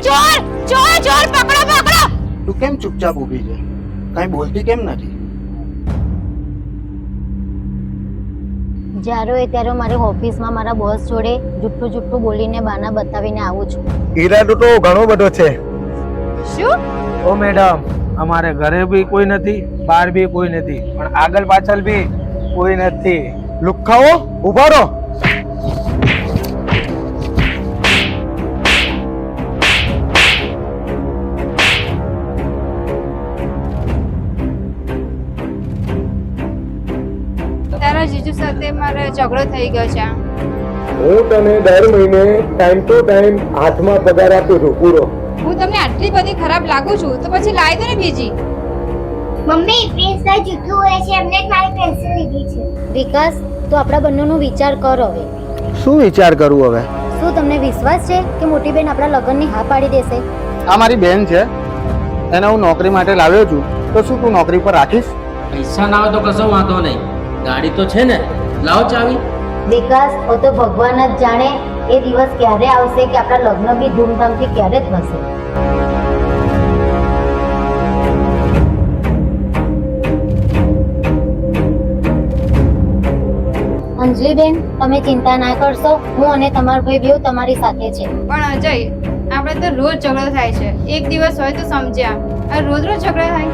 ચોર ચોર ચોર પકડો પકડો. તું કેમ ચૂપચાપ ઊભી છે? કઈ બોલતી કેમ નથી? જ્યારે હોય ત્યારે મારી ઓફિસમાં મારા બોસ જોડે જુઠ્ઠું બોલીને બાના બતાવીને આવું છું. ઈરાદો તો ઘણો બધો છે. શું? ઓ મેડમ, અમારે ઘરે બી કોઈ નથી, બહાર બી કોઈ નથી, પણ આગળ પાછળ બી કોઈ નથી. લુખ્ખાઓ ઉભા રહો. તારા જીજુ સાથે મારે ઝઘડો થઈ ગયો છે. હું તને દર મહિને ટાઈમ ટુ ટાઈમ હાથમાં પગાર આપું છું પૂરો. હું તમને આટલી બધી ખરાબ લાગુ છું તો પછી લાવી દો ને બીજી. મમ્મી પ્રિન્સ ના જૂઠું હોય છે, એમને મારી પેન્સિલ લીધી છે. વિકાસ, તો આપણા બંનેનો વિચાર કર હવે. શું વિચાર કરું હવે? શું તમને વિશ્વાસ છે કે મોટી બેન આપણા લગ્નની હા પાડી દેશે? આ મારી બેન છે, એને હું નોકરી માટે લાવ્યો છું, તો શું તું નોકરી પર રાખીશ? પૈસા ના હોય તો કશો વાંધો નહીં, ગાડી તો છે ને, લાવો ચાવી. વિકાસ, ઓ તો ભગવાન જ જાણે એ દિવસ ક્યારે આવશે કે આપણા લગ્ન બી ધૂમધામથી ક્યારે થશે. અંજલિબેન, તમે ચિંતા ના કરશો, હું અને તમારો ભાઈ બેવ તમારી સાથે છે. પણ અજય, આપણે તો રોજ ઝઘડો થાય છે. એક દિવસ હોય તો સમજ્યા, આ રોજ રોજ ઝઘડા થાય.